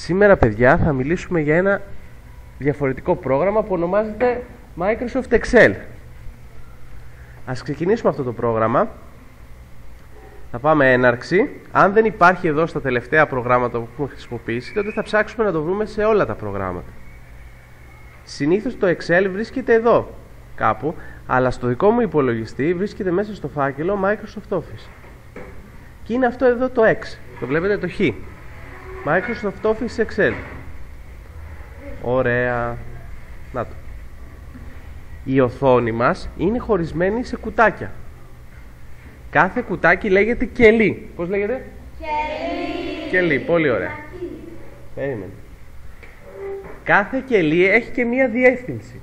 Σήμερα, παιδιά, θα μιλήσουμε για ένα διαφορετικό πρόγραμμα που ονομάζεται Microsoft Excel. Ας ξεκινήσουμε αυτό το πρόγραμμα. Θα πάμε έναρξη. Αν δεν υπάρχει εδώ στα τελευταία προγράμματα που έχουμε χρησιμοποιήσει, τότε θα ψάξουμε να το βρούμε σε όλα τα προγράμματα. Συνήθως το Excel βρίσκεται εδώ κάπου, αλλά στο δικό μου υπολογιστή βρίσκεται μέσα στο φάκελο Microsoft Office. Και είναι αυτό εδώ το X. Το βλέπετε το Χ. Microsoft Office Excel. Ωραία. Να το. Η οθόνη μας είναι χωρισμένη σε κουτάκια. Κάθε κουτάκι λέγεται κελί. Πώς λέγεται? Κελί. Κελί, πολύ ωραία. Περίμενε. Κάθε κελί έχει και μία διεύθυνση.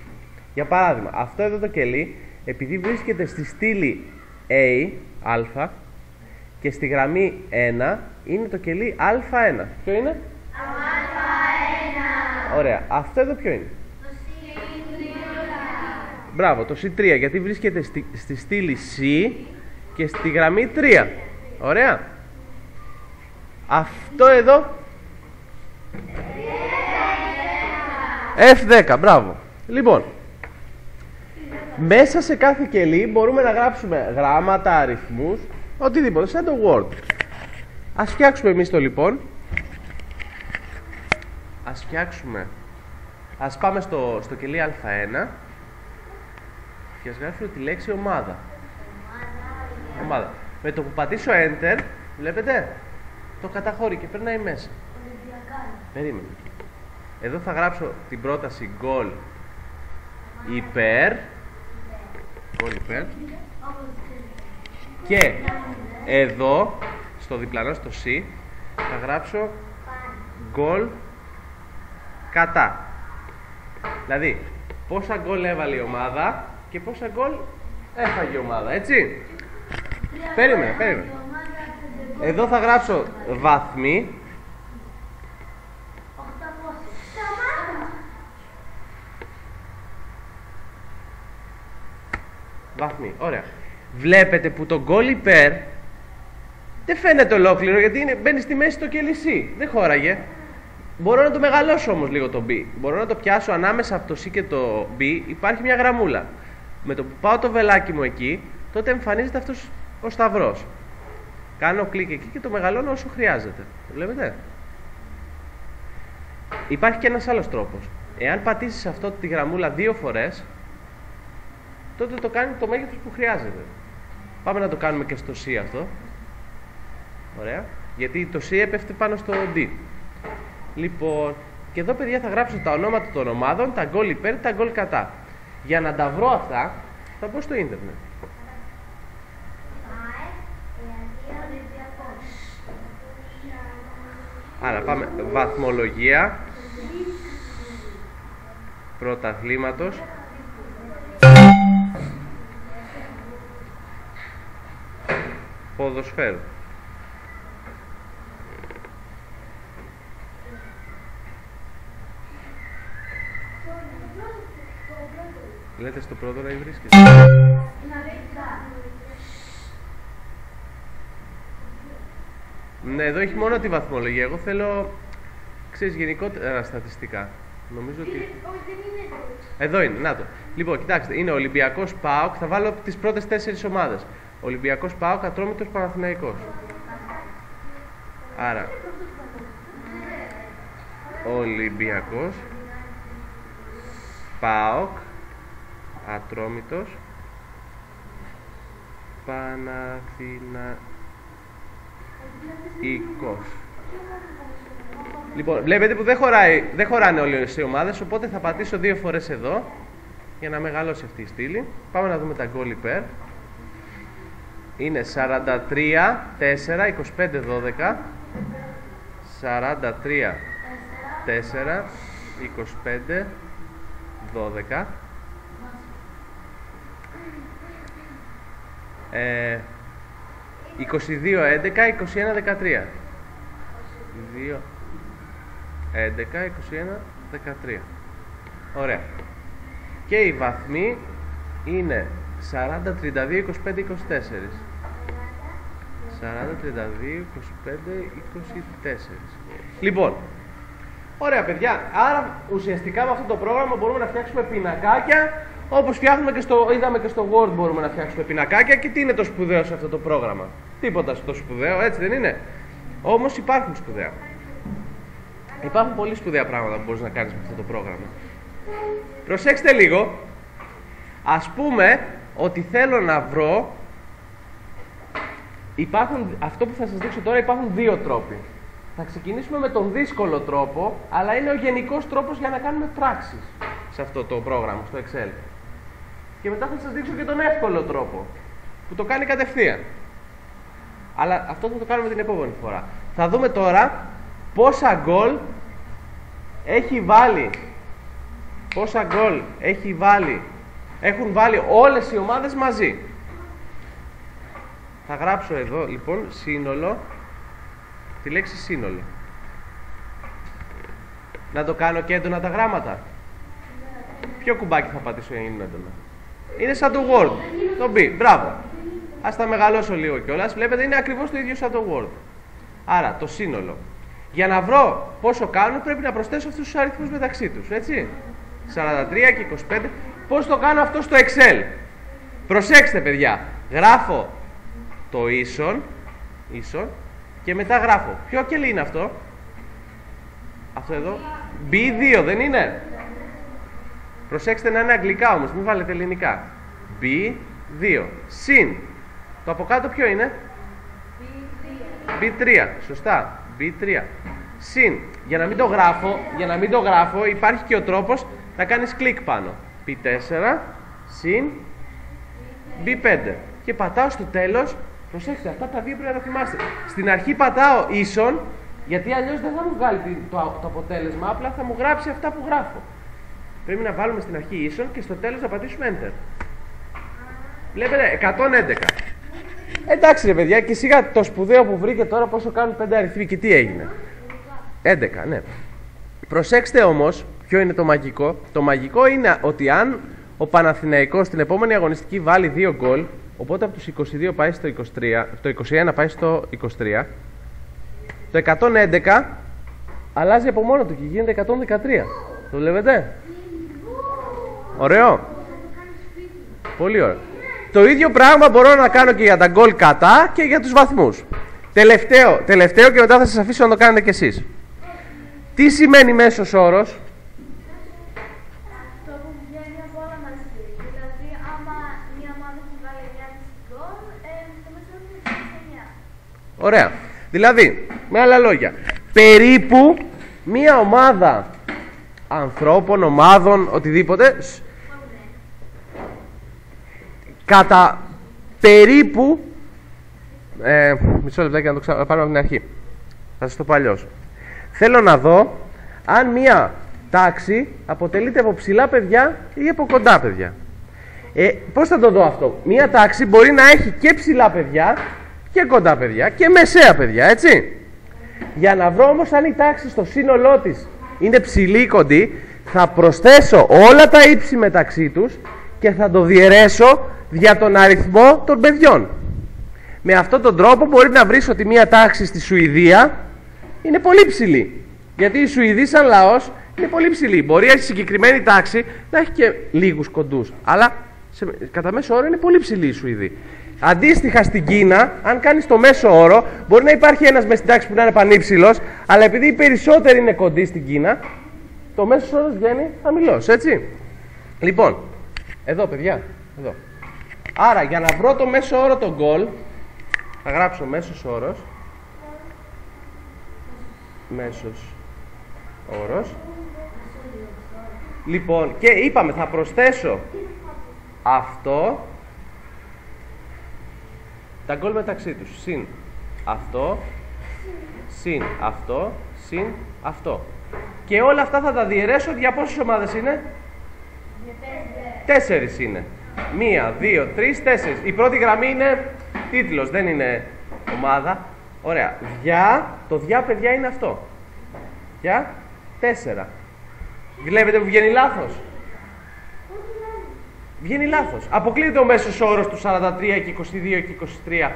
Για παράδειγμα, αυτό εδώ το κελί, επειδή βρίσκεται στη στήλη A, α, και στη γραμμή 1, είναι το κελί α1. Ποιο είναι? Α1. Ωραία. Αυτό εδώ ποιο είναι? Το C3. Μπράβο, το C3, γιατί βρίσκεται στη στήλη C και στη γραμμή 3. Ωραία. Αυτό εδώ F10, μπράβο. Λοιπόν, μέσα σε κάθε κελί μπορούμε να γράψουμε γράμματα, αριθμούς, οτιδήποτε, σαν το Word. Ας φτιάξουμε εμείς το λοιπόν. Ας πάμε στο κελί α1 και ας γράψουμε τη λέξη ομάδα. Ομάδα. Με το που πατήσω Enter, βλέπετε, το καταχωρεί και περνάει μέσα. Περίμενε. Εδώ θα γράψω την πρόταση goal υπέρ. Και εδώ, στο διπλανό, στο C, θα γράψω goal κατά. Δηλαδή, πόσα γκολ έβαλε η ομάδα και πόσα γκολ έφαγε η ομάδα, έτσι. Περίμενε. Εδώ θα γράψω βαθμοί. Βαθμοί, ωραία. Βλέπετε που το γκολ υπέρ δεν φαίνεται ολόκληρο, γιατί μπαίνει στη μέση το κελί C. Δεν χώραγε. Μπορώ να το μεγαλώσω όμως λίγο το B. Μπορώ να το πιάσω ανάμεσα από το C και το B. Υπάρχει μια γραμμούλα. Με το που πάω το βελάκι μου εκεί, τότε εμφανίζεται αυτός ο σταυρός. Κάνω κλικ εκεί και το μεγαλώνω όσο χρειάζεται. Το βλέπετε? Υπάρχει και ένας άλλος τρόπος. Εάν πατήσεις αυτό τη γραμμούλα 2 φορές, τότε το κάνει το μέγεθος που χρειάζεται. Πάμε να το κάνουμε και στο C αυτό. Ωραία. Γιατί το C έπεφτε πάνω στο D. Λοιπόν, και εδώ, παιδιά, θα γράψω τα ονόματα των ομάδων, τα γκολ υπέρ, τα γκολ κατά. Για να τα βρω αυτά, θα μπω στο ίντερνετ. Άρα πάμε βαθμολογία πρωταθλήματος ποδοσφαίρου. Λέτε στο πρώτο να βρίσκεται. Ναι, εδώ έχει μόνο τη βαθμολογία. Εγώ θέλω, ξέρεις, γενικότερα στατιστικά. Νομίζω ότι... Εδώ είναι, να το. Λοιπόν, κοιτάξτε, είναι Ολυμπιακός ΠΑΟΚ. Θα βάλω τις πρώτες 4 ομάδες. Ολυμπιακός ΠΑΟΚ, Ατρόμητος, Παναθηναϊκός. Άρα, Ολυμπιακός, ΠΑΟΚ, Ατρόμητος, Παναθηναϊκός. Λοιπόν, βλέπετε που δεν χωράνε όλες οι ομάδες, οπότε θα πατήσω 2 φορές εδώ για να μεγαλώσει αυτή η στήλη. Πάμε να δούμε τα γκολ υπέρ. Είναι 43, 4, 25, 12. 43, 4, 25, 12. 22, 11, 21, 13. 22, 11, 21, 13. Ωραία. Και οι βαθμοί είναι 40, 32, 25, 24. 40, 32, 25, 24. Λοιπόν, Ωραία, παιδιά. Άρα ουσιαστικά με αυτό το πρόγραμμα μπορούμε να φτιάξουμε πινακάκια, όπως είδαμε και στο Word μπορούμε να φτιάξουμε πινακάκια. Και τι είναι το σπουδαίο σε αυτό το πρόγραμμα? Τίποτα στο σπουδαίο, έτσι δεν είναι? Όμως υπάρχουν σπουδαία. Υπάρχουν πολύ σπουδαία πράγματα που μπορείς να κάνεις με αυτό το πρόγραμμα. Προσέξτε λίγο. Ας πούμε ότι θέλω να βρω... Αυτό που θα σας δείξω τώρα, υπάρχουν δύο τρόποι. Θα ξεκινήσουμε με τον δύσκολο τρόπο, αλλά είναι ο γενικός τρόπος για να κάνουμε πράξεις σε αυτό το πρόγραμμα, στο Excel. Και μετά θα σας δείξω και τον εύκολο τρόπο, που το κάνει κατευθείαν. Αλλά αυτό θα το κάνουμε την επόμενη φορά. Θα δούμε τώρα πόσα γκολ έχουν βάλει όλες οι ομάδες μαζί. Θα γράψω εδώ λοιπόν σύνολο, τη λέξη σύνολο. Να το κάνω και έντονα τα γράμματα. Ποιο κουμπάκι θα πατήσω για να είναι έντονα? Είναι σαν το Word, το B, μπράβο. Ας τα μεγαλώσω λίγο κιόλας. Βλέπετε είναι ακριβώς το ίδιο σαν το Word. Άρα το σύνολο. Για να βρω πόσο κάνουν πρέπει να προσθέσω αυτούς τους αριθμούς μεταξύ τους, έτσι. 43 και 25. Πώς το κάνω αυτό στο Excel? Προσέξτε παιδιά. Γράφω το ίσον και μετά γράφω. Ποιο κελί είναι αυτό? Αυτό εδώ. B2 δεν είναι? Προσέξτε να είναι αγγλικά όμως, μην βάλετε ελληνικά. B2. Συν. Το από κάτω ποιο είναι? B3. Σωστά. B3. Συν. Για να μην το γράφω υπάρχει και ο τρόπος να κάνεις κλικ πάνω. B4 συν B5. Και πατάω στο τέλος. Προσέξτε, αυτά τα δύο πρέπει να τα θυμάστε. Στην αρχή πατάω ίσον, γιατί αλλιώς δεν θα μου βγάλει το αποτέλεσμα, απλά θα μου γράψει αυτά που γράφω. Πρέπει να βάλουμε στην αρχή ίσον και στο τέλος να πατήσουμε Enter. Βλέπετε, 111. Εντάξει ρε παιδιά, και σιγά το σπουδαίο που βρήκε τώρα πόσο κάνουν 5 αριθμοί και τι έγινε. 11, ναι. Προσέξτε όμως, ποιο είναι το μαγικό? Το μαγικό είναι ότι αν ο Παναθηναϊκός στην επόμενη αγωνιστική βάλει 2 γκολ, οπότε από τους 22 πάει στο 23, το 21 πάει στο 23, το 111 αλλάζει από μόνο του και γίνεται 113. Το βλέπετε? Ωραίο. Πολύ ωραίο. Το ίδιο πράγμα μπορώ να κάνω και για τα γκολ κατά και για τους βαθμούς. Τελευταίο και μετά θα σας αφήσω να το κάνετε κι εσείς. Τι σημαίνει μέσος όρος? Αυτό που βγαίνει από όλα μαζί. Δηλαδή, άμα μια ομάδα έχει βάλει 9,5 γκολ, το μέσο όρο είναι 9. Ωραία. Δηλαδή, με άλλα λόγια, περίπου μια ομάδα ανθρώπων, ομάδων, οτιδήποτε, κατά περίπου μισό λεπτάκι να το πάρουμε από την αρχή. Θα σας το πω αλλιώς. Θέλω να δω αν μία τάξη αποτελείται από ψηλά παιδιά ή από κοντά παιδιά. Πώς θα το δω αυτό? Μία τάξη μπορεί να έχει και ψηλά παιδιά και κοντά παιδιά και μεσαία παιδιά, έτσι. Για να βρω όμως αν η τάξη στο σύνολό της είναι ψηλή ή κοντή, θα προσθέσω όλα τα ύψη μεταξύ τους και θα το διαιρέσω για τον αριθμό των παιδιών. Με αυτόν τον τρόπο μπορεί να βρεις ότι μία τάξη στη Σουηδία είναι πολύ ψηλή. Γιατί οι Σουηδοί σαν λαός είναι πολύ ψηλή. Μπορεί η συγκεκριμένη τάξη να έχει και λίγους κοντούς, αλλά κατά μέσο όρο είναι πολύ ψηλή η Σουηδοί. Αντίστοιχα στην Κίνα, αν κάνεις το μέσο όρο, μπορεί να υπάρχει ένας μες στην τάξη που να είναι πανύψηλος, αλλά επειδή οι περισσότεροι είναι κοντοί στην Κίνα, το μέσο όρος βγαίνει χαμηλός, έτσι. Λοιπόν, εδώ παιδιά, εδώ. Άρα για να βρω το μέσο όρο των γκολ, θα γράψω μέσος όρος. Μέσος όρος. Λοιπόν, και είπαμε θα προσθέσω αυτό, τα γκολ μεταξύ τους, συν αυτό, συν αυτό, συν αυτό. Και όλα αυτά θα τα διαιρέσω για πόσες ομάδες είναι? 4 είναι. 1, 2, 3, 4. Η πρώτη γραμμή είναι τίτλος, δεν είναι ομάδα. Ωραία. Το διά παιδιά είναι αυτό. Για 4. Βλέπετε που βγαίνει λάθος? Βγαίνει λάθος. Αποκλείεται ο μέσος όρος του 43 και 22 και 23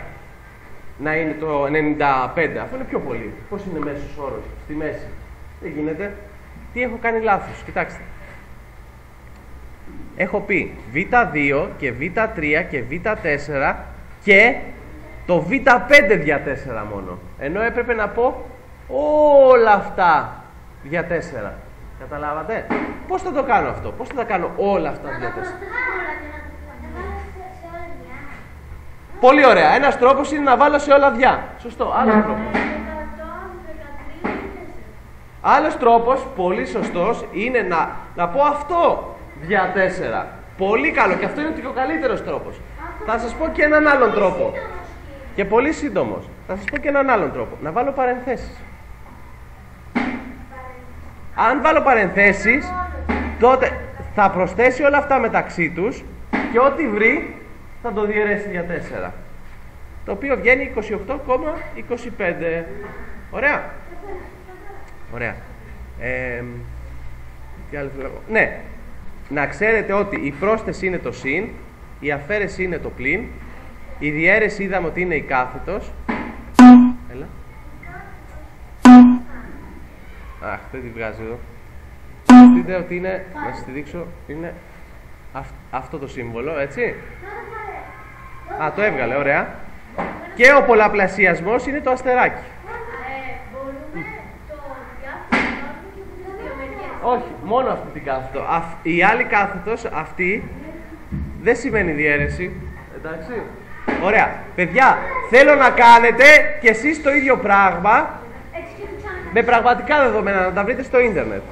να είναι το 95. Αυτό είναι πιο πολύ. Πώς είναι μέσος όρος στη μέση? Δεν γίνεται. τι έχω κάνει λάθος. Κοιτάξτε. Έχω πει β2 και β3 και β4 και το β5 δια 4 μόνο. Ενώ έπρεπε να πω όλα αυτά δια 4. Καταλάβατε? Πώς θα το κάνω αυτό? Πώς θα τα κάνω όλα αυτά δια 4? Πολύ ωραία. Ένας τρόπος είναι να βάλω σε όλα δια. Σωστό. Άλλος τρόπος. Άλλος τρόπος, πολύ σωστός, είναι να πω αυτό δια 4. Πολύ καλό. Και αυτό είναι και ο καλύτερος τρόπος. Θα σας πω και έναν άλλον τρόπο. Και πολύ σύντομος. Θα σας πω και έναν άλλον τρόπο. Να βάλω παρενθέσεις. Αν βάλω παρενθέσεις, τότε θα προσθέσει όλα αυτά μεταξύ τους και ό,τι βρει θα το διαιρέσει για 4. Το οποίο βγαίνει 28,25. Ωραία. Ωραία. Τι άλλο θέλω να πω. Ναι. Να ξέρετε ότι η πρόσθεση είναι το συν, η αφαίρεση είναι το πλην, η διαίρεση είδαμε ότι είναι η κάθετος. Έλα. Αχ, δεν τη βγάζει εδώ. Δείτε ότι είναι, να σας τη δείξω, είναι αυτό το σύμβολο, έτσι. Α, το έβγαλε, ωραία. Και ο πολλαπλασιασμός είναι το αστεράκι. Όχι, μόνο αυτή την κάθετο. Η άλλη κάθετος, αυτή, δεν σημαίνει διαίρεση. Εντάξει. Ωραία. Παιδιά, θέλω να κάνετε κι εσείς το ίδιο πράγμα με πραγματικά δεδομένα, να τα βρείτε στο ίντερνετ.